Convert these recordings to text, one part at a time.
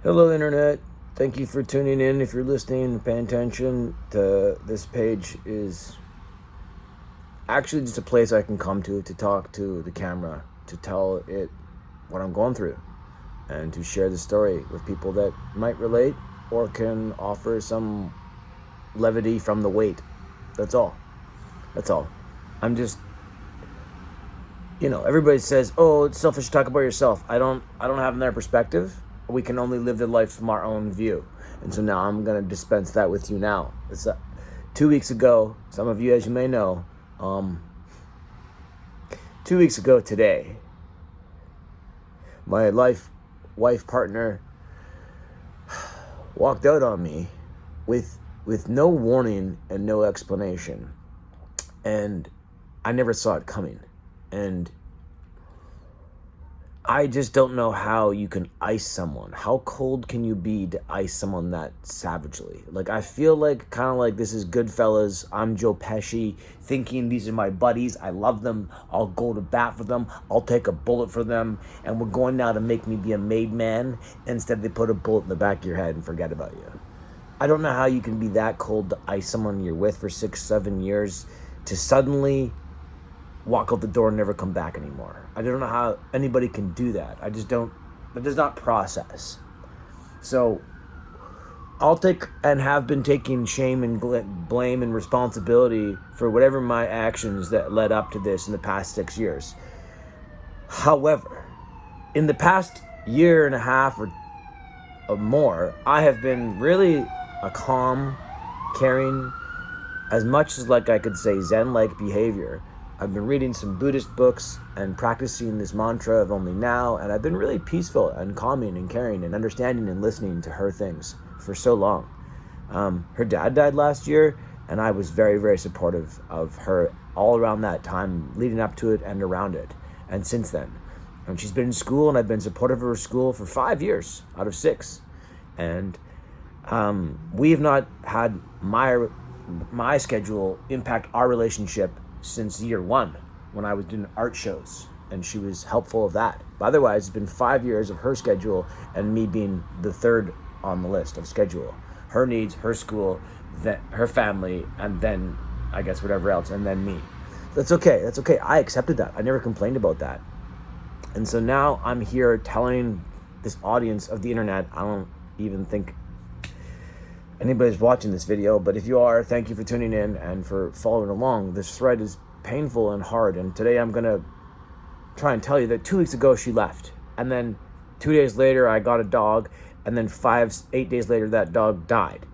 Hello, Internet. Thank you for tuning in. If you're listening and paying attention, this page is actually just a place I can come to talk to the camera, to tell it what I'm going through, and to share the story with people that might relate or can offer some levity from the weight. That's all. That's all. I'm just, everybody says, "Oh, it's selfish to talk about yourself." I don't have their perspective. We can only live the life from our own view. And so now I'm going to dispense that with you now. It's 2 weeks ago, some of you, as you may know, 2 weeks ago today, my wife partner walked out on me with no warning and no explanation. And I never saw it coming. And I just don't know how you can ice someone. How cold can you be to ice someone that savagely? Like, I feel like kind of like this is Goodfellas. I'm Joe Pesci thinking these are my buddies. I love them. I'll go to bat for them. I'll take a bullet for them. And we're going now to make me be a made man. Instead, they put a bullet in the back of your head and forget about you. I don't know how you can be that cold to ice someone you're with for 6-7 years to suddenly walk out the door and never come back anymore. I don't know how anybody can do that. I just don't. That does not process. So I'll take and have been taking shame and blame and responsibility for whatever my actions that led up to this in the past 6 years. However, in the past year and a half or more, I have been really a calm, caring, as much as like I could say Zen-like behavior. I've been reading some Buddhist books and practicing this mantra of only now, and I've been really peaceful and calming and caring and understanding and listening to her things for so long. Her dad died last year, and I was very, very supportive of her all around that time, leading up to it and around it, and since then. And she's been in school, and I've been supportive of her school for 5 years out of 6. And we have not had my schedule impact our relationship since year 1, when I was doing art shows, and she was helpful of that. But otherwise, it's been 5 years of her schedule and me being the third on the list of schedule. Her needs, her school, then her family, and then I guess whatever else, and then me. That's okay. That's okay. I accepted that. I never complained about that. And so now I'm here telling this audience of the internet, I don't even think anybody's watching this video, but if you are, thank you for tuning in and for following along. This thread is painful and hard, and today I'm going to try and tell you that 2 weeks ago she left, and then 2 days later I got a dog, and then 8 days later that dog died,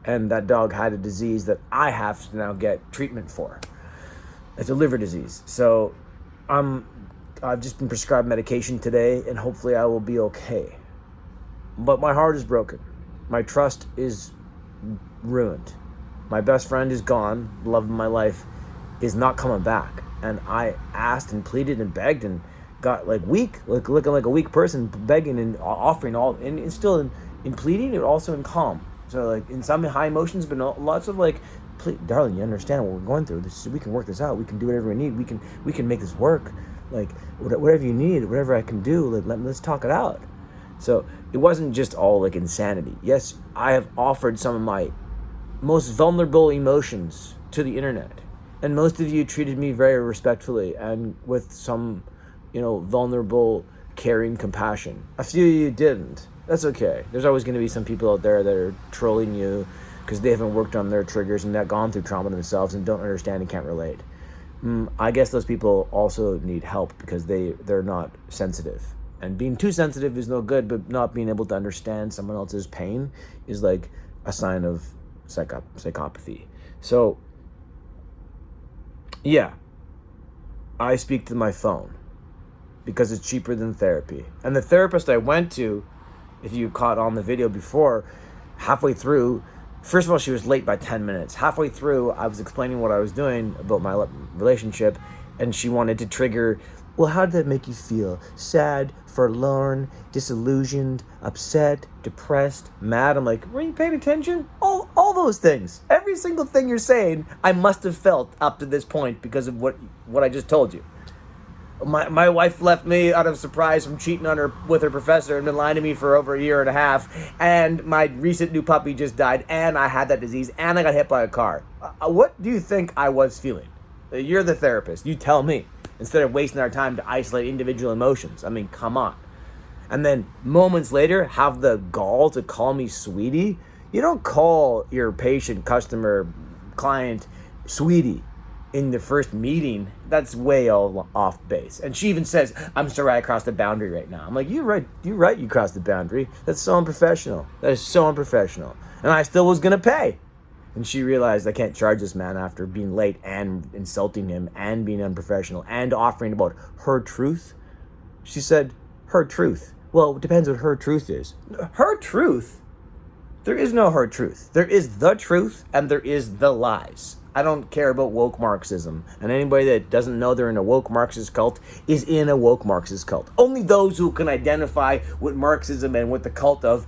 and that dog had a disease that I have to now get treatment for. It's a liver disease. So I've just been prescribed medication today, and hopefully I will be okay. But my heart is broken. My trust is ruined. My best friend is gone. The love of my life is not coming back. And I asked and pleaded and begged and got looking like a weak person, begging and offering all, and still in pleading and also in calm. So in some high emotions, but lots of please, darling, you understand what we're going through. We can work this out. We can do whatever we need. We can make this work. Whatever you need, whatever I can do, let's talk it out. So it wasn't just all insanity. Yes, I have offered some of my most vulnerable emotions to the internet. And most of you treated me very respectfully and with some, vulnerable, caring compassion. A few of you didn't. That's okay. There's always going to be some people out there that are trolling you because they haven't worked on their triggers and not gone through trauma themselves and don't understand and can't relate. I guess those people also need help because they're not sensitive. And being too sensitive is no good, but not being able to understand someone else's pain is like a sign of psychopathy. So, yeah, I speak to my phone because it's cheaper than therapy. And the therapist I went to, if you caught on the video before, halfway through, first of all, she was late by 10 minutes. Halfway through, I was explaining what I was doing about my relationship, and she wanted to trigger, well, how did that make you feel? Sad, forlorn, disillusioned, upset, depressed, mad? I'm like, were you paying attention? All those things. Every single thing you're saying, I must have felt up to this point because of what I just told you. My wife left me out of surprise from cheating on her with her professor and been lying to me for over a year and a half. And my recent new puppy just died, and I had that disease, and I got hit by a car. What do you think I was feeling? You're the therapist. You tell me. Instead of wasting our time to isolate individual emotions. I mean, come on. And then moments later, have the gall to call me sweetie? You don't call your patient, customer, client sweetie in the first meeting. That's way all off base. And she even says, I'm sorry I crossed the boundary right now. I'm like, you're right you crossed the boundary. That's so unprofessional. That is so unprofessional. And I still was going to pay. And she realized I can't charge this man after being late and insulting him and being unprofessional and offering about her truth. She said, her truth. Well, it depends what her truth is. Her truth? There is no her truth. There is the truth and there is the lies. I don't care about woke Marxism. And anybody that doesn't know they're in a woke Marxist cult is in a woke Marxist cult. Only those who can identify with Marxism and what the cult of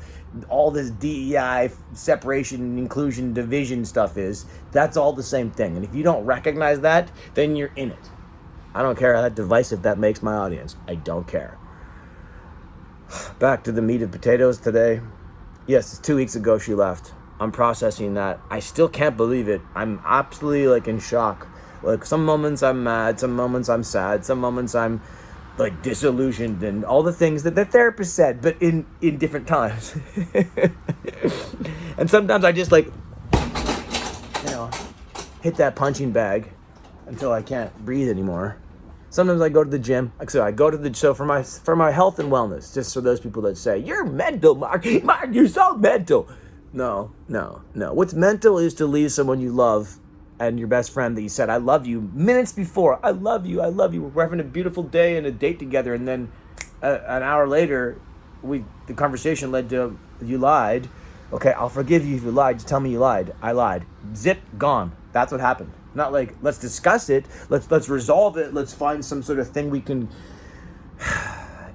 all this DEI, separation, inclusion, division stuff is, that's all the same thing. And if you don't recognize that, then you're in it. I don't care how divisive that makes my audience. I don't care. Back to the meat and potatoes today. Yes, it's 2 weeks ago she left. I'm processing that. I still can't believe it. I'm absolutely like in shock. Like some moments I'm mad, some moments I'm sad, some moments I'm like disillusioned and all the things that the therapist said, but in different times. And sometimes I just like, hit that punching bag until I can't breathe anymore. Sometimes I go to the gym. So I go to the for my health and wellness, just for those people that say, you're mental, Mark, you're so mental. No. What's mental is to leave someone you love and your best friend that you said, I love you, minutes before. I love you. We're having a beautiful day and a date together. And then an hour later, the conversation led to, you lied. Okay, I'll forgive you if you lied. Just tell me you lied. I lied. Zip, gone. That's what happened. Not like, let's discuss it. Let's resolve it. Let's find some sort of thing we can,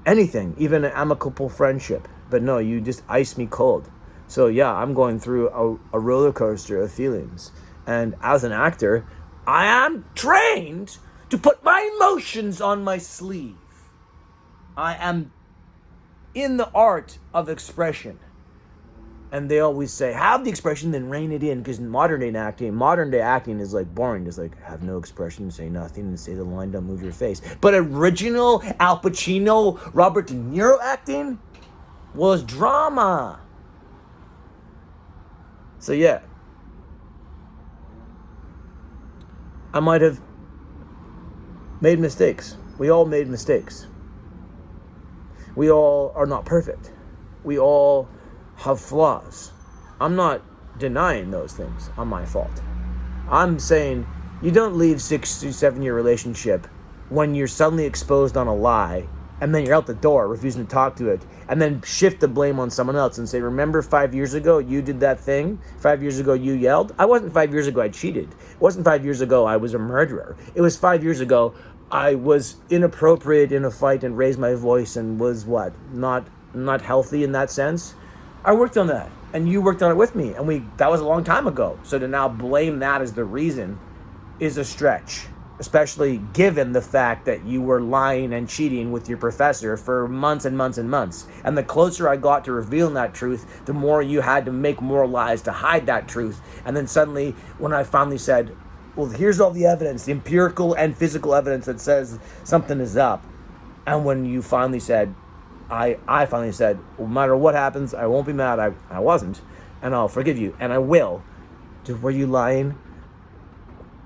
anything, even an amicable friendship. But no, you just ice me cold. So yeah, I'm going through a roller coaster of feelings. And as an actor, I am trained to put my emotions on my sleeve. I am in the art of expression. And they always say, have the expression, then rein it in. Because modern day acting is like boring. Just like, have no expression, say nothing, and say the line, don't move your face. But original Al Pacino, Robert De Niro acting was drama. So yeah, I might have made mistakes. We all made mistakes. We all are not perfect. We all have flaws. I'm not denying those things are my fault. I'm saying you don't leave 6 to 7 year relationship when you're suddenly exposed on a lie and then you're out the door refusing to talk to it and then shift the blame on someone else and say, remember 5 years ago you did that thing? 5 years ago you yelled? I wasn't 5 years ago I cheated. It wasn't 5 years ago I was a murderer. It was 5 years ago I was inappropriate in a fight and raised my voice and was not healthy in that sense. I worked on that, and you worked on it with me, and that was a long time ago. So to now blame that as the reason is a stretch, especially given the fact that you were lying and cheating with your professor for months and months and months. And the closer I got to revealing that truth, the more you had to make more lies to hide that truth. And then suddenly, when I finally said, well, here's all the evidence, the empirical and physical evidence that says something is up. And when you finally said, I finally said, no matter what happens, I won't be mad. I wasn't. And I'll forgive you. And I will. Were you lying?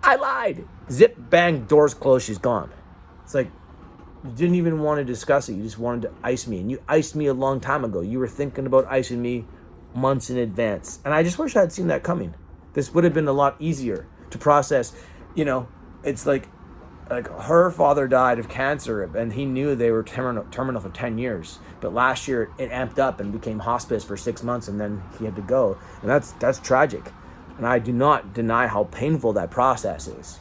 I lied. Zip, bang, doors closed, she's gone. It's like, you didn't even want to discuss it. You just wanted to ice me. And you iced me a long time ago. You were thinking about icing me months in advance. And I just wish I had seen that coming. This would have been a lot easier to process. It's like her father died of cancer and he knew they were terminal for 10 years. But last year it amped up and became hospice for 6 months and then he had to go. And that's tragic. And I do not deny how painful that process is.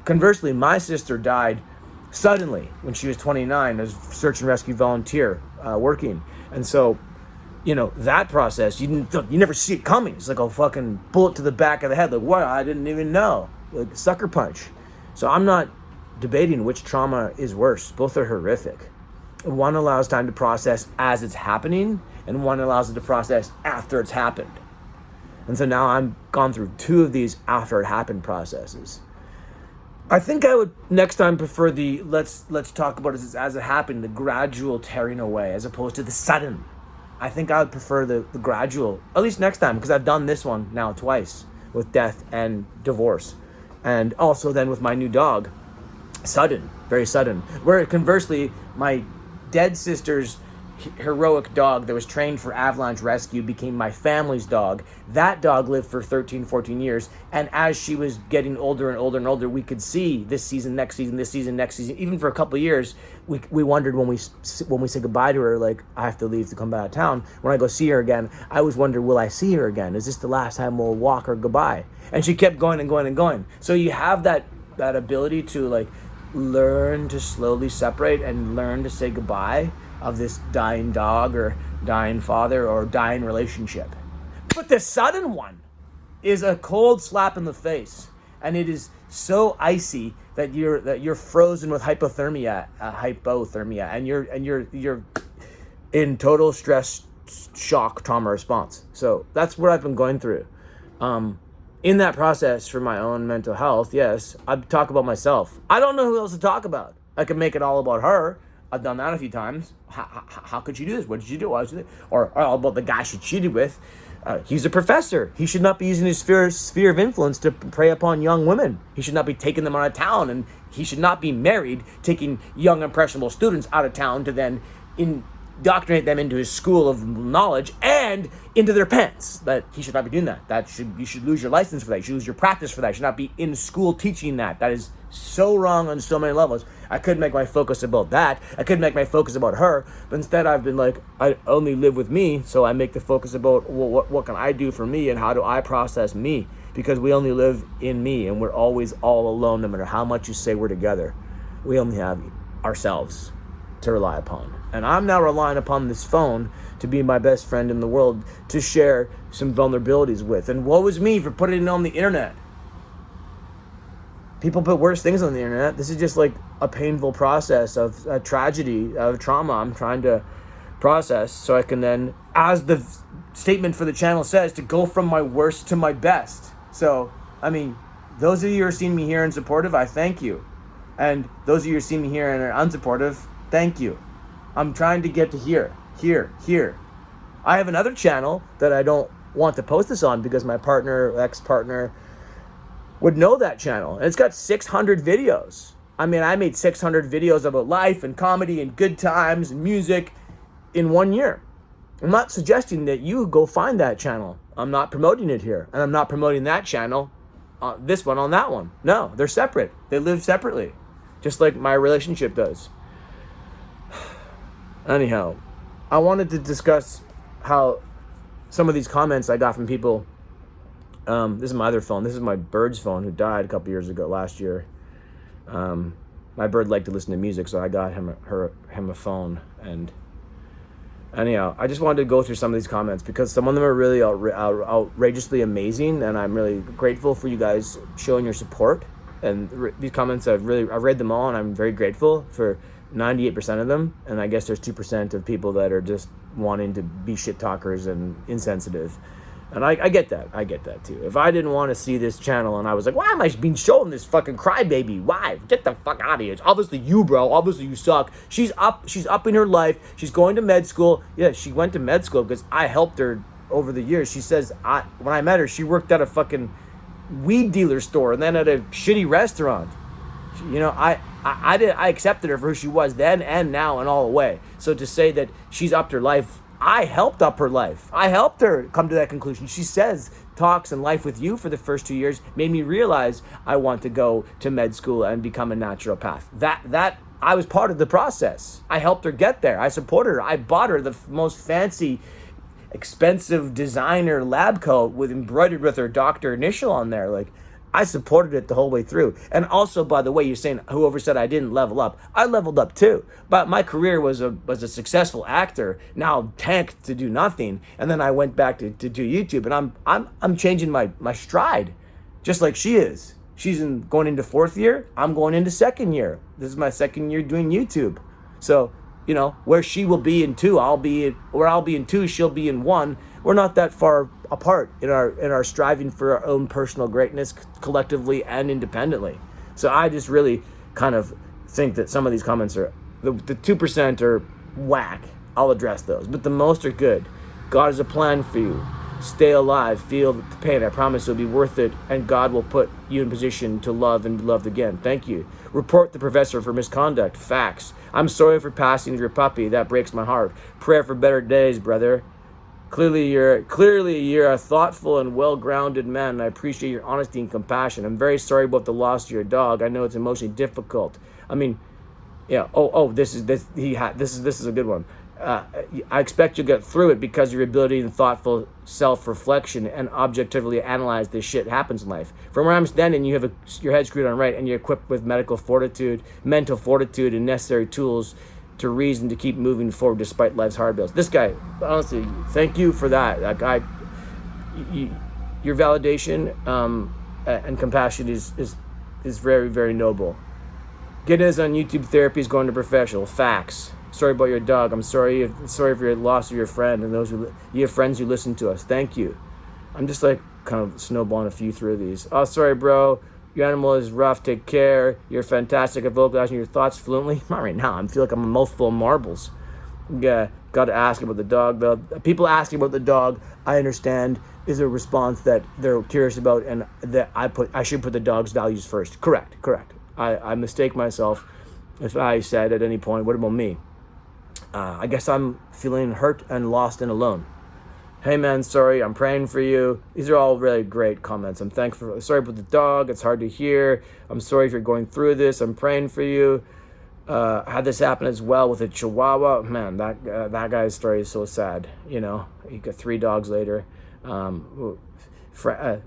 Conversely, my sister died suddenly when she was 29 as a search and rescue volunteer working. And so, that process, you never see it coming. It's like a fucking bullet to the back of the head. Like, what? I didn't even know. Like, sucker punch. So I'm not debating which trauma is worse. Both are horrific. One allows time to process as it's happening, and one allows it to process after it's happened. And so now I'm gone through 2 of these after it happened processes. I think I would next time prefer the let's talk about it as it happened, the gradual tearing away, as opposed to the sudden. I think I would prefer the gradual, at least next time, because I've done this one now twice with death and divorce. And also then with my new dog, sudden, very sudden. Where conversely, my dead sister's heroic dog that was trained for avalanche rescue became my family's dog. That dog lived for 13, 14 years. And as she was getting older and older and older, we could see this season, next season, this season, next season, even for a couple of years, we wondered when we say goodbye to her, like, I have to leave to come back to town. When I go see her again, I always wonder, will I see her again? Is this the last time we'll walk her goodbye? And she kept going and going and going. So you have that ability to like learn to slowly separate and learn to say goodbye of this dying dog or dying father or dying relationship. But the sudden one is a cold slap in the face, and it is so icy that you're frozen with hypothermia, and you're in total stress, shock, trauma response. So that's what I've been going through. In that process for my own mental health, yes, I talk about myself. I don't know who else to talk about. I can make it all about her. I've done that a few times. How could you do this? What did you do? Why did you do? Or all about the guy she cheated with. He's a professor. He should not be using his sphere of influence to prey upon young women. He should not be taking them out of town, and he should not be married, taking young impressionable students out of town to then indoctrinate them into his school of knowledge and into their pants. That he should not be doing that. You should lose your license for that. You should lose your practice for that. You should not be in school teaching that. That is so wrong on so many levels. I could make my focus about that. I could make my focus about her, but instead I've been like, I only live with me, so I make the focus about, well, what can I do for me and how do I process me? Because we only live in me, and we're always all alone, no matter how much you say we're together. We only have ourselves to rely upon. And I'm now relying upon this phone to be my best friend in the world, to share some vulnerabilities with. And woe is me for putting it on the internet. People put worse things on the internet. This is just like a painful process of a tragedy, of trauma I'm trying to process, so I can then, as the statement for the channel says, to go from my worst to my best. So, I mean, those of you who are seeing me here and supportive, I thank you. And those of you who are seeing me here and are unsupportive, thank you. I'm trying to get to here. I have another channel that I don't want to post this on because my ex-partner, would know that channel. And it's got 600 videos. I mean, I made 600 videos about life and comedy and good times and music in 1 year. I'm not suggesting that you go find that channel. I'm not promoting it here. And I'm not promoting that channel, this one on that one. No, they're separate. They live separately, just like my relationship does. Anyhow, I wanted to discuss how some of these comments I got from people. This is my other phone. This is my bird's phone, who died a couple years ago, last year. My bird liked to listen to music, so I got him a phone. And anyhow, I just wanted to go through some of these comments because some of them are really outrageously amazing, and I'm really grateful for you guys showing your support. And these comments, I've read them all, and I'm very grateful for 98% of them. And I guess there's 2% of people that are just wanting to be shit talkers and insensitive. And I get that. I get that too. If I didn't want to see this channel and I was like, why am I being shown this fucking crybaby? Why? Get the fuck out of here. It's obviously you, bro. Obviously you suck. She's up in her life. She's going to med school. Yeah, she went to med school because I helped her over the years. She says, when I met her, she worked at a fucking weed dealer store and then at a shitty restaurant. You know, I accepted her for who she was then and now and all the way. So to say that she's upped her life, I helped up her life. I helped her come to that conclusion. She says talks and life with you for the first 2 years made me realize I want to go to med school and become a naturopath. That I was part of the process. I helped her get there. I supported her. I bought her the most fancy, expensive designer lab coat with embroidered with her doctor initial on there. Like, I supported it the whole way through. And also, by the way, you're saying whoever said I didn't level up. I leveled up too. But my career was a successful actor, now tanked to do nothing. And then I went back to do YouTube, and I'm changing my stride, just like she is. She's going into 4th year. I'm going into 2nd year. This is my 2nd year doing YouTube. So, where she will be in 2, I'll be in 2, she'll be in 1. We're not that far apart in our striving for our own personal greatness collectively and independently. So I just really kind of think that some of these comments are, the 2% are whack. I'll address those. But the most are good. God has a plan for you. Stay alive. Feel the pain. I promise it'll be worth it. And God will put you in position to love and be loved again. Thank you. Report the professor for misconduct. Facts. I'm sorry for passing your puppy. That breaks my heart. Prayer for better days, brother. Clearly you're a thoughtful and well-grounded man, and I appreciate your honesty and compassion. I'm very sorry about the loss of your dog. I know it's emotionally difficult. I mean, yeah. This is a good one. I expect you'll get through it because of your ability and thoughtful self-reflection and objectively analyze this shit happens in life. From where I'm standing, you have your head screwed on right, and you're equipped with mental fortitude, and necessary tools to reason to keep moving forward despite life's hard bills. This guy, honestly, thank you for that. Your validation and compassion is very, very noble. Getting us on YouTube therapy is going to professional. Facts. Sorry about your dog. I'm sorry for your loss of your friend and those you have friends who listen to us. Thank you. I'm just kind of snowballing a few through these. Oh, sorry, bro. Your animal is rough. Take care. You're fantastic at vocalizing your thoughts fluently. Not right now. I feel like I'm a mouthful of marbles. Yeah, got to ask about the dog, though. People asking about the dog, I understand, is a response that they're curious about, and that I should put the dog's values first. Correct. I mistake myself if I said at any point, what about me? I guess I'm feeling hurt and lost and alone. Hey man, sorry, I'm praying for you. These are all really great comments. I'm thankful. Sorry about the dog. It's hard to hear. I'm sorry if you're going through this. I'm praying for you. Had this happen as well with a Chihuahua. Man, that guy's story is so sad. He got 3 dogs later.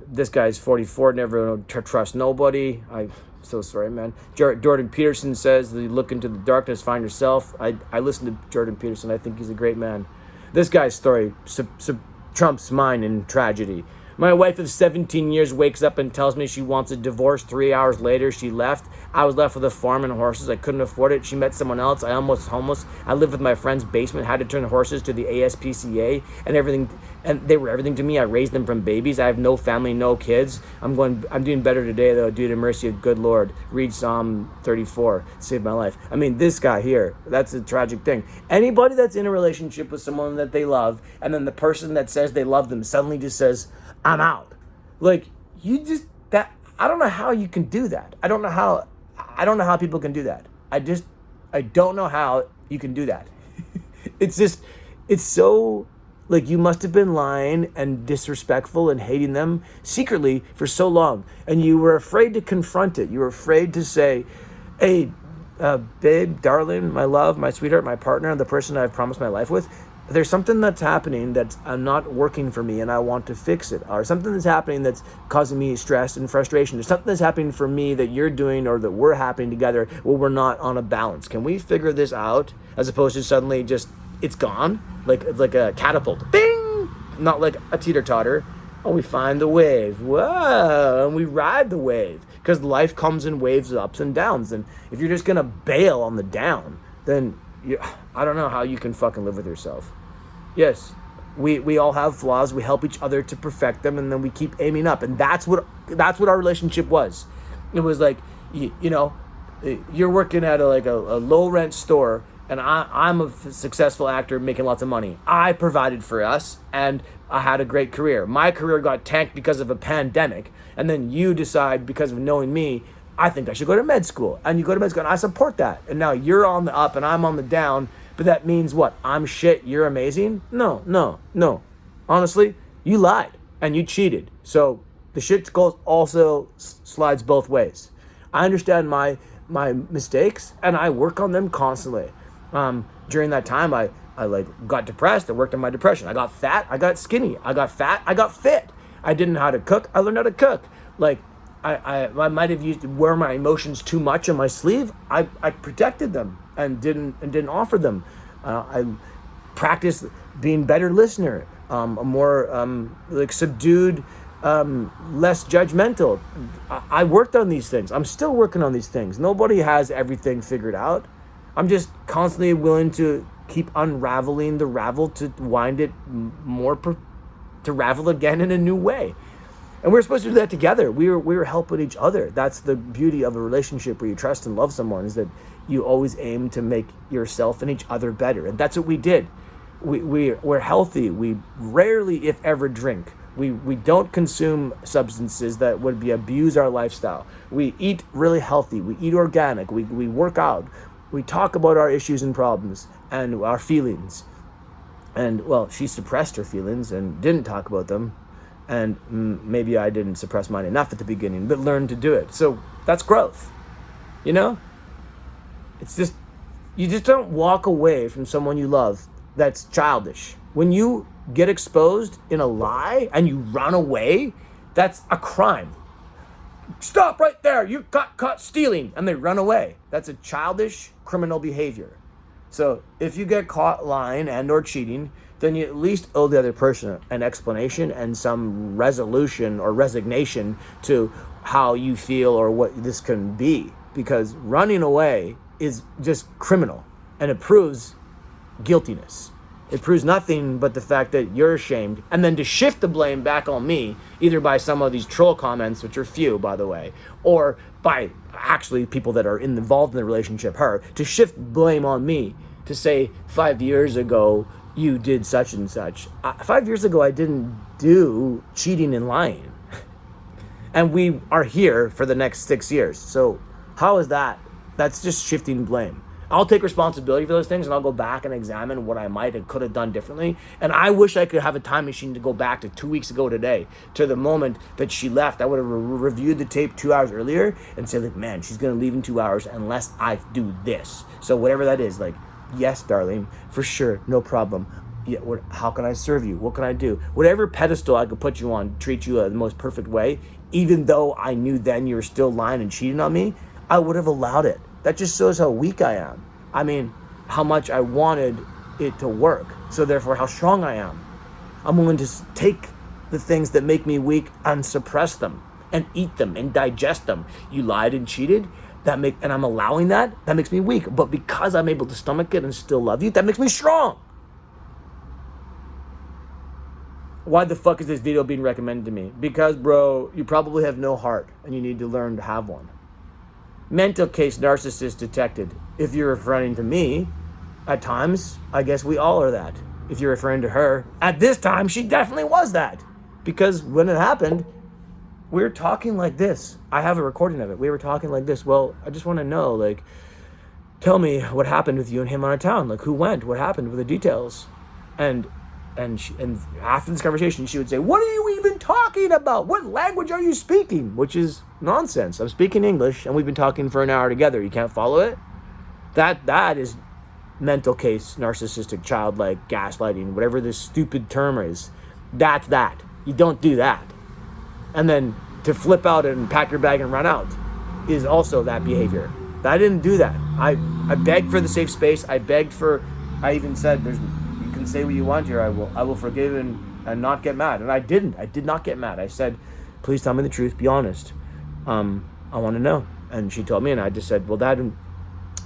This guy's 44. Never trust nobody. I'm so sorry, man. Jordan Peterson says that you look into the darkness, find yourself. I listen to Jordan Peterson. I think he's a great man. This guy's story trumps mine in tragedy. My wife of 17 years wakes up and tells me she wants a divorce. 3 hours later, she left. I was left with a farm and horses. I couldn't afford it. She met someone else. I almost homeless. I lived with my friend's basement, had to turn the horses to the ASPCA and everything. And they were everything to me. I raised them from babies. I have no family, no kids. I'm doing better today, though, due to mercy of good Lord. Read Psalm 34. Saved my life. I mean, this guy here, that's a tragic thing. Anybody that's in a relationship with someone that they love, and then the person that says they love them suddenly just says, I'm out. I don't know how you can do that. I don't know how people can do that. I don't know how you can do that. It's so, you must have been lying and disrespectful and hating them secretly for so long. And you were afraid to confront it. You were afraid to say, hey, babe, darling, my love, my sweetheart, my partner, the person I've promised my life with, there's something that's happening that's not working for me and I want to fix it. Or something that's happening that's causing me stress and frustration. There's something that's happening for me that you're doing or that we're happening together where we're not on a balance. Can we figure this out as opposed to suddenly just, it's gone? It's like a catapult. Bing! Not like a teeter-totter. Oh, we find the wave. Whoa! And we ride the wave. Because life comes in waves of ups and downs. And if you're just going to bail on the down, then I don't know how you can fucking live with yourself. Yes, we all have flaws. We help each other to perfect them, and then we keep aiming up. And that's what our relationship was. It was like, you're working at a low rent store, and I'm a successful actor making lots of money. I provided for us, and I had a great career. My career got tanked because of a pandemic, and then you decide, because of knowing me, I think I should go to med school. And you go to med school, and I support that. And now you're on the up, and I'm on the down. But that means what? I'm shit, you're amazing? No. Honestly, you lied, and you cheated. So the shit goes also slides both ways. I understand my mistakes, and I work on them constantly. During that time, I got depressed. I worked on my depression. I got fat. I got skinny. I got fat. I got fit. I didn't know how to cook. I learned how to cook. I might have wear my emotions too much on my sleeve. I protected them and didn't offer them. I practiced being a better listener, a more subdued less judgmental. I worked on these things. I'm still working on these things. Nobody has everything figured out. I'm just constantly willing to keep unraveling the ravel to wind it more, to ravel again in a new way. And we're supposed to do that together. We're helping each other. That's the beauty of a relationship where you trust and love someone, is that you always aim to make yourself and each other better. And that's what we did. We're healthy. We rarely, if ever, drink. We don't consume substances that would abuse our lifestyle. We eat really healthy. We eat organic. We work out. We talk about our issues and problems and our feelings. And, well, she suppressed her feelings and didn't talk about them. And maybe I didn't suppress mine enough at the beginning, but learned to do it. So that's growth, you know? It's just, you just don't walk away from someone you love. That's childish. When you get exposed in a lie and you run away, that's a crime. Stop right there. You got caught stealing. And they run away. That's a childish criminal behavior. So if you get caught lying and or cheating, then you at least owe the other person an explanation and some resolution or resignation to how you feel or what this can be. Because running away is just criminal, and it proves guiltiness. It proves nothing but the fact that you're ashamed, and then to shift the blame back on me, either by some of these troll comments, which are few, by the way, or by actually people that are involved in the relationship, her, to shift blame on me, to say 5 years ago you did such and such. 5 years ago I didn't do cheating and lying. And we are here for the next 6 years. So how is that? That's just shifting blame. I'll take responsibility for those things, and I'll go back and examine what I might and could have done differently. And I wish I could have a time machine to go back to 2 weeks ago today, to the moment that she left. I would have reviewed the tape 2 hours earlier and said, like, man, she's going to leave in 2 hours unless I do this. So whatever that is, like, yes, darling, for sure, no problem. Yeah, how can I serve you? What can I do? Whatever pedestal I could put you on, treat you the most perfect way, even though I knew then you were still lying and cheating on me, I would have allowed it. That just shows how weak I am. I mean, how much I wanted it to work. So therefore, how strong I am. I'm willing to take the things that make me weak and suppress them and eat them and digest them. You lied and cheated, and I'm allowing that makes me weak. But because I'm able to stomach it and still love you, that makes me strong. Why the fuck is this video being recommended to me? Because, bro, you probably have no heart and you need to learn to have one. Mental case narcissist detected. If you're referring to me, at times, I guess we all are that. If you're referring to her, at this time, she definitely was that. Because when it happened, we were talking like this. I have a recording of it. We were talking like this. Well, I just want to know, like, tell me what happened with you and him out of town. Like, who went? What happened with the details? And after this conversation, she would say, what are you even talking about? What language are you speaking? Which is nonsense. I'm speaking English, and we've been talking for an hour together. You can't follow it? That is mental case, narcissistic, childlike, gaslighting, whatever this stupid term is. That's that. You don't do that. And then to flip out and pack your bag and run out is also that behavior. But I didn't do that. I begged for the safe space. I even said, you can say what you want here. I will forgive and not get mad. And I didn't. I did not get mad. I said, please tell me the truth. Be honest. I want to know. And she told me, and I just said, well,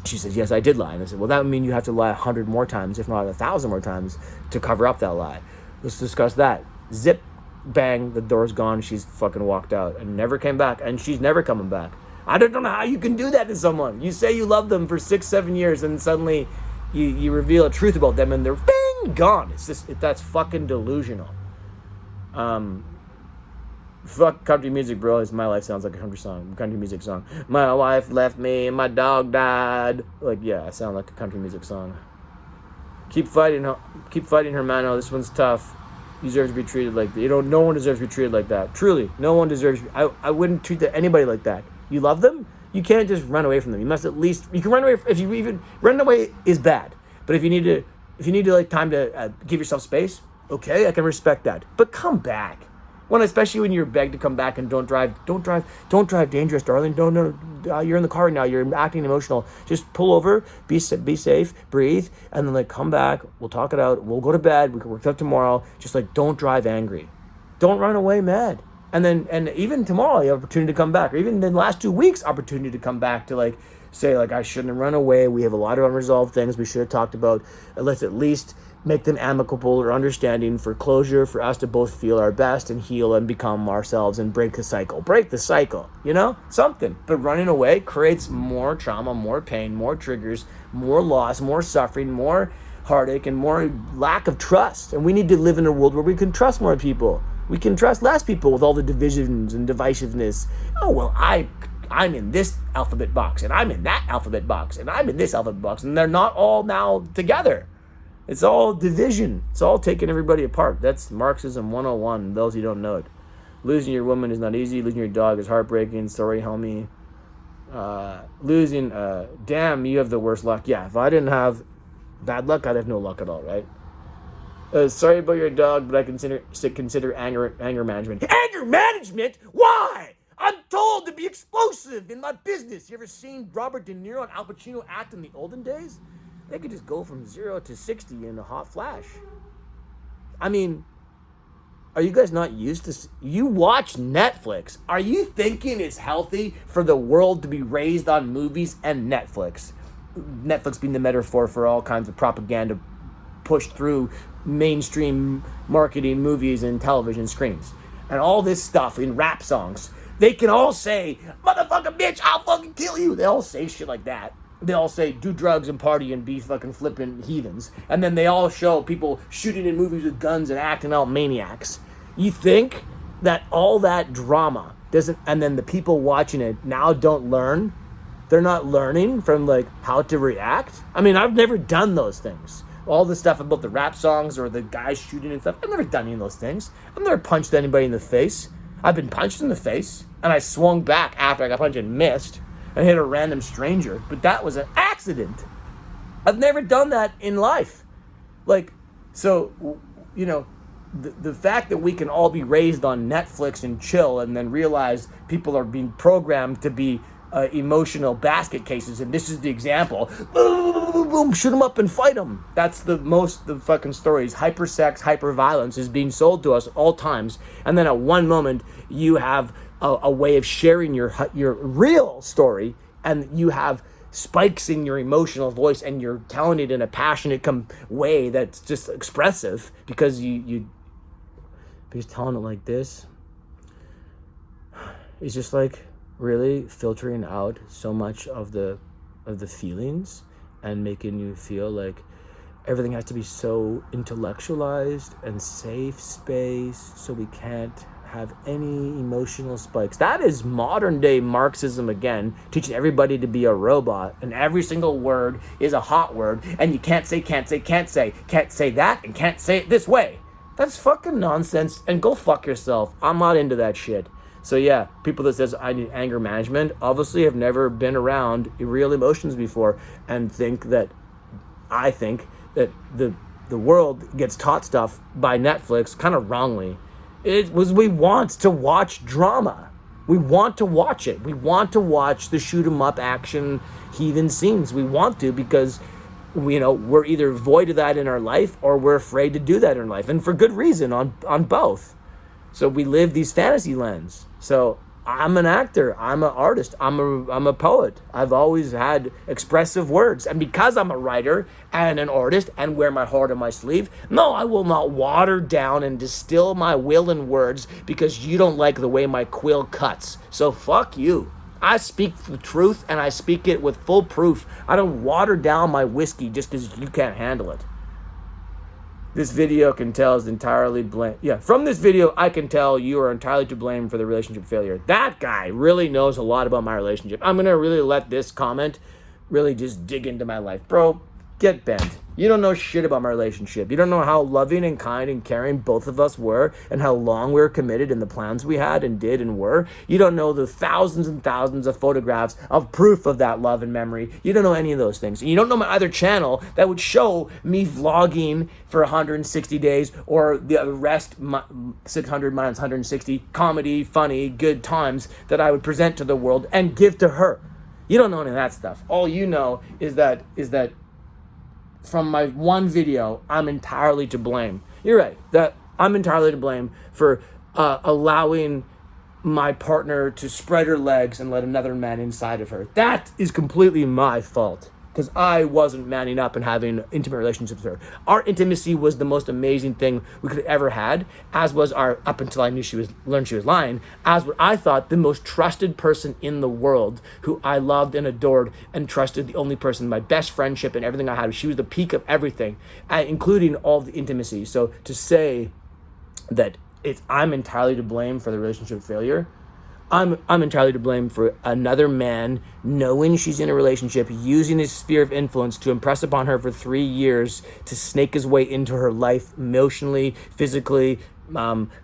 she said, yes, I did lie. And I said, well, that would mean you have to lie 100 more times, if not 1,000 more times, to cover up that lie. Let's discuss that. Zip, bang, the door's gone. She's fucking walked out and never came back. And she's never coming back. I don't know how you can do that to someone. You say you love them for 6-7 years, and suddenly you reveal a truth about them, and they're gone. That's fucking delusional. Fuck country music, bro. My life sounds like a country music song. My wife left me and my dog died. Like, yeah, I sound like a country music song. Keep fighting her, man. Oh, this one's tough. You deserve to be treated like that. No one deserves to be treated like that. Truly, no one deserves. I wouldn't treat anybody like that. You love them, you can't just run away from them. You must at least. You can run away if you even run away is bad. But if you need to like time to give yourself space, okay, I can respect that. But come back. Especially when you're begged to come back, and don't drive dangerous, darling. You're in the car right now. You're acting emotional. Just pull over, be safe, breathe, and then like come back. We'll talk it out. We'll go to bed. We can work out tomorrow. Just like don't drive angry. Don't run away mad. And even tomorrow, you have opportunity to come back, or even in the last 2 weeks, opportunity to come back to like say like I shouldn't have run away. We have a lot of unresolved things we should have talked about. Let's at least make them amicable or understanding for closure, for us to both feel our best and heal and become ourselves and break the cycle. Break the cycle, something. But running away creates more trauma, more pain, more triggers, more loss, more suffering, more heartache, and more lack of trust. And we need to live in a world where we can trust more people. We can trust less people with all the divisions and divisiveness. Oh, well, I'm in this alphabet box, and I'm in that alphabet box, and I'm in this alphabet box, and they're not all now together. It's all division. It's all taking everybody apart. That's Marxism 101, those who don't know it. Losing your woman is not easy. Losing your dog is heartbreaking. Sorry, homie. Damn, you have the worst luck. Yeah, if I didn't have bad luck, I'd have no luck at all, right? Sorry about your dog, but I consider anger management. Anger management? Why? I'm told to be explosive in my business. You ever seen Robert De Niro and Al Pacino act in the olden days? They could just go from 0 to 60 in a hot flash. I mean, are you guys not used to... You watch Netflix. Are you thinking it's healthy for the world to be raised on movies and Netflix? Netflix being the metaphor for all kinds of propaganda pushed through mainstream marketing movies and television screens. And all this stuff in rap songs. They can all say, motherfucker bitch, I'll fucking kill you. They all say shit like that. They all say, do drugs and party and be fucking flipping heathens. And then they all show people shooting in movies with guns and acting out maniacs. You think that all that drama doesn't... And then the people watching it now don't learn? They're not learning from, like, how to react? I mean, I've never done those things. All the stuff about the rap songs or the guys shooting and stuff. I've never done any of those things. I've never punched anybody in the face. I've been punched in the face, and I swung back after I got punched and missed and hit a random stranger. But that was an accident. I've never done that in life. Like, so, the fact that we can all be raised on Netflix and chill and then realize people are being programmed to be emotional basket cases, and this is the example. Boom, boom, boom, boom, shoot them up and fight them. That's the fucking stories. Hypersex, hyperviolence is being sold to us all times, and then at one moment you have a way of sharing your real story, and you have spikes in your emotional voice, and you're telling it in a passionate way that's just expressive because you're telling it like this. It's just like really filtering out so much of the feelings and making you feel like everything has to be so intellectualized and safe space so we can't have any emotional spikes. That is modern day Marxism again, teaching everybody to be a robot, and every single word is a hot word, and you can't say that, and can't say it this way. That's fucking nonsense, and go fuck yourself. I'm not into that shit. So yeah, people that says I need anger management obviously have never been around real emotions before and I think that the world gets taught stuff by Netflix kind of wrongly. We want to watch drama. We want to watch it. We want to watch the shoot 'em up action heathen scenes. We want to because we're either void of that in our life or we're afraid to do that in our life, and for good reason on both. So we live these fantasy lands. So I'm an actor. I'm an artist. I'm a poet. I've always had expressive words. And because I'm a writer and an artist and wear my heart on my sleeve, no, I will not water down and distill my will in words because you don't like the way my quill cuts. So fuck you. I speak the truth and I speak it with full proof. I don't water down my whiskey just because you can't handle it. This video can tell is entirely blame. Yeah, from this video, I can tell you are entirely to blame for the relationship failure. That guy really knows a lot about my relationship. I'm going to really let this comment really just dig into my life. Bro, get bent. You don't know shit about my relationship. You don't know how loving and kind and caring both of us were and how long we were committed and the plans we had and did and were. You don't know the thousands and thousands of photographs of proof of that love and memory. You don't know any of those things. And you don't know my other channel that would show me vlogging for 160 days or the rest 600 minus 160 comedy, funny, good times that I would present to the world and give to her. You don't know any of that stuff. All you know is that from my one video, I'm entirely to blame. You're right, that I'm entirely to blame for allowing my partner to spread her legs and let another man inside of her. That is completely my fault, because I wasn't manning up and having intimate relationships with her. Our intimacy was the most amazing thing we could have ever had, as was our, up until I learned she was lying, as what I thought the most trusted person in the world, who I loved and adored and trusted, the only person, my best friendship and everything I had. She was the peak of everything, including all the intimacy. So to say that I'm entirely to blame for the relationship failure, I'm entirely to blame for another man knowing she's in a relationship, using his sphere of influence to impress upon her for 3 years, to snake his way into her life emotionally, physically,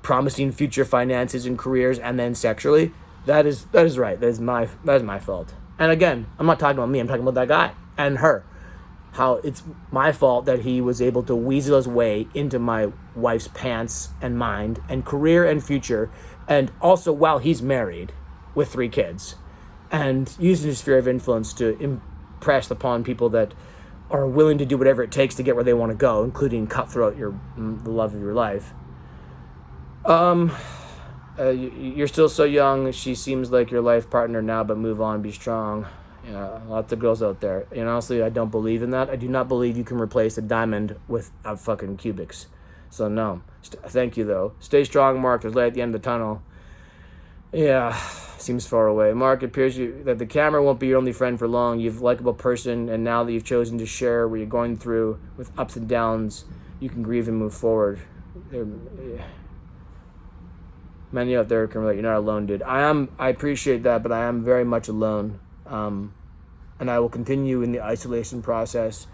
promising future finances and careers, and then sexually. That is right. That is my fault. And again, I'm not talking about me. I'm talking about that guy and her. How it's my fault that he was able to weasel his way into my wife's pants and mind and career and future, and also while he's married with 3 kids, and using his sphere of influence to impress upon people that are willing to do whatever it takes to get where they want to go, including cutthroat the love of your life. You're still so young. She seems like your life partner now, but move on, be strong. Lots of girls out there. And honestly, I don't believe in that. I do not believe you can replace a diamond with a fucking cubics. So no. Thank you, though. Stay strong, Mark. There's light at the end of the tunnel. Yeah, seems far away. Mark, it appears that the camera won't be your only friend for long. You've a likable person, and now that you've chosen to share what you're going through with ups and downs, you can grieve and move forward. Many out there can relate. You're not alone, dude. I appreciate that, but I am very much alone. And I will continue in the isolation process,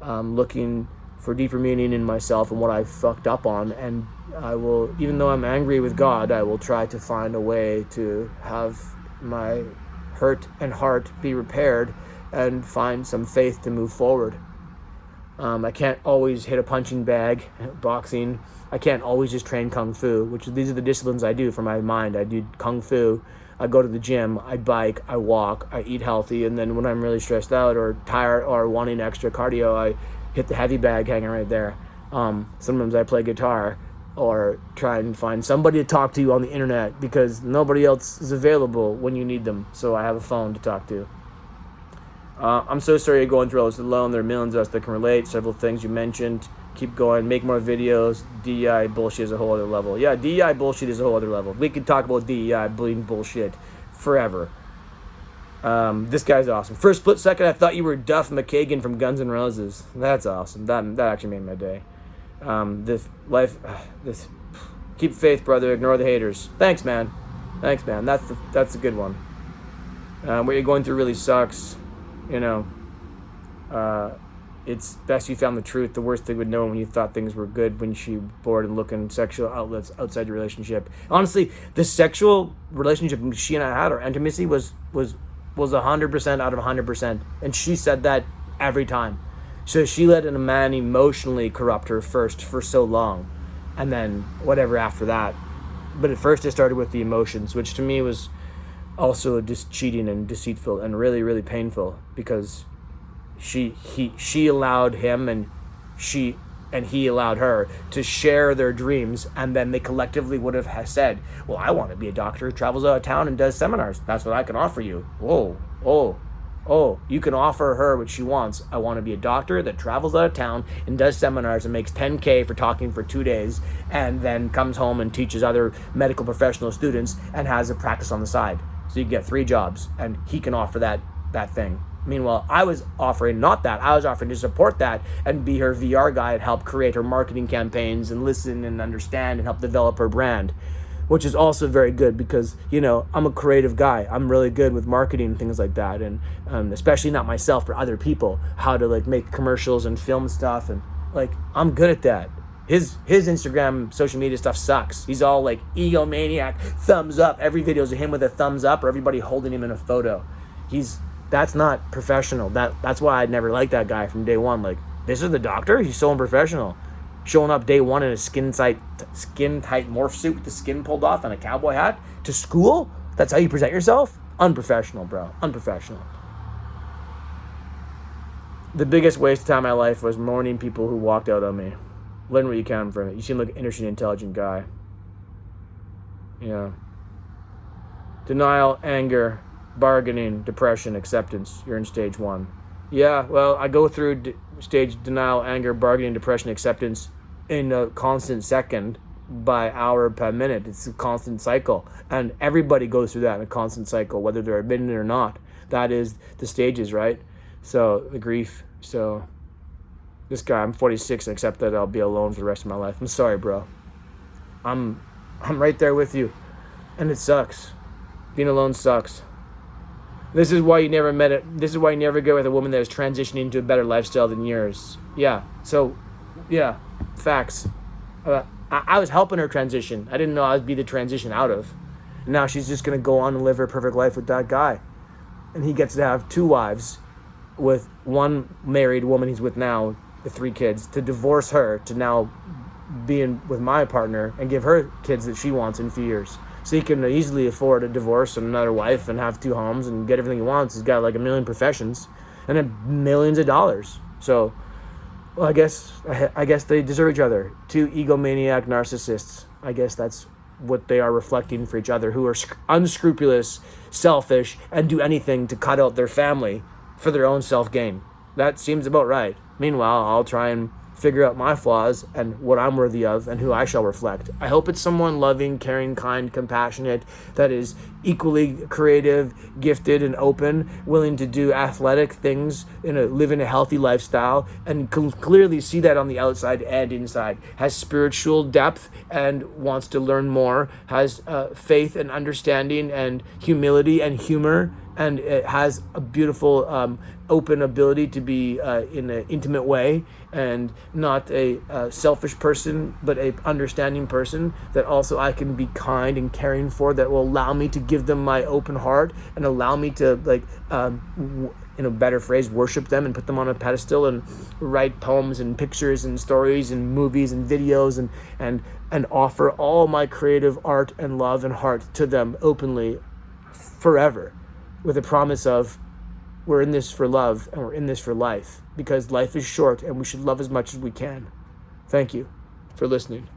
looking for deeper meaning in myself and what I fucked up on. And I will, even though I'm angry with God, I will try to find a way to have my hurt and heart be repaired and find some faith to move forward. I can't always hit a punching bag, boxing. I can't always just train Kung Fu, which these are the disciplines I do for my mind. I do Kung Fu. I go to the gym, I bike, I walk, I eat healthy, and then when I'm really stressed out or tired or wanting extra cardio, I hit the heavy bag hanging right there. Sometimes I play guitar or try and find somebody to talk to on the internet, because nobody else is available when you need them, so I have a phone to talk to. I'm so sorry you're going through all this alone. There are millions of us that can relate. Several things you mentioned. Keep going. Make more videos. DEI bullshit is a whole other level. Yeah, DEI bullshit is a whole other level. We could talk about DEI bleeding bullshit forever. This guy's awesome. For a split second, I thought you were Duff McKagan from Guns N' Roses. That's awesome. That actually made my day. Keep faith, brother. Ignore the haters. Thanks, man. That's a good one. What you're going through really sucks. It's best you found the truth. The worst thing would know when you thought things were good, when she bored and looking sexual outlets outside your relationship. Honestly, the sexual relationship she and I had, our intimacy was 100% out of 100%. And she said that every time. So she let a man emotionally corrupt her first for so long, and then whatever after that. But at first it started with the emotions, which to me was also just cheating and deceitful and really, really painful, because she allowed him and he allowed her to share their dreams, and then they collectively would have said, well, I want to be a doctor who travels out of town and does seminars. That's what I can offer you. Oh, you can offer her what she wants. I want to be a doctor that travels out of town and does seminars and makes $10K for talking for 2 days, and then comes home and teaches other medical professional students and has a practice on the side. So you get 3 jobs, and he can offer that thing. Meanwhile, I was offering not that. I was offering to support that and be her VR guy and help create her marketing campaigns and listen and understand and help develop her brand, which is also very good because, I'm a creative guy. I'm really good with marketing and things like that. And especially not myself, but other people, how to make commercials and film stuff. And I'm good at that. His Instagram social media stuff sucks. He's all egomaniac, thumbs up. Every video is him with a thumbs up or everybody holding him in a photo. That's not professional. That's why I never liked that guy from day one. This is the doctor? He's so unprofessional. Showing up day one in a skin-tight morph suit with the skin pulled off and a cowboy hat to school? That's how you present yourself? Unprofessional, bro. Unprofessional. The biggest waste of time in my life was mourning people who walked out on me. Learn what you can from it. You seem like an interesting, intelligent guy. Yeah. Denial, anger, bargaining, depression, acceptance. You're in stage 1. Yeah, well, I go through stage denial, anger, bargaining, depression, acceptance in a constant second by hour per minute. It's a constant cycle. And everybody goes through that in a constant cycle, whether they're admitting it or not. That is the stages, right? So the grief. So this guy, I'm 46 and accept that I'll be alone for the rest of my life. I'm sorry, bro. I'm right there with you. And it sucks. Being alone sucks. This is why you never met it. This is why you never go with a woman that is transitioning into a better lifestyle than yours. Yeah. So, yeah, facts. I was helping her transition. I didn't know I would be the transition out of. Now she's just gonna go on and live her perfect life with that guy, and he gets to have 2 wives, with one married woman he's with now, with 3 kids. To divorce her to now being with my partner and give her kids that she wants in a few years. So he can easily afford a divorce and another wife and have 2 homes and get everything he wants. He's got like a million professions and then millions of dollars. So, well, I guess they deserve each other. 2 egomaniac narcissists. I guess that's what they are reflecting for each other, who are unscrupulous, selfish, and do anything to cut out their family for their own self-gain. That seems about right. Meanwhile, I'll try and figure out my flaws and what I'm worthy of and who I shall reflect. I hope it's someone loving, caring, kind, compassionate, that is equally creative, gifted, and open, willing to do athletic things, live in a healthy lifestyle, and can clearly see that on the outside and inside. Has spiritual depth and wants to learn more. Has faith and understanding and humility and humor. And it has a beautiful, open ability to be in an intimate way, and not a selfish person, but a understanding person that also I can be kind and caring for, that will allow me to give them my open heart and allow me to, in a better phrase, worship them and put them on a pedestal and write poems and pictures and stories and movies and videos and offer all my creative art and love and heart to them openly forever, with a promise of, we're in this for love and we're in this for life, because life is short and we should love as much as we can. Thank you for listening.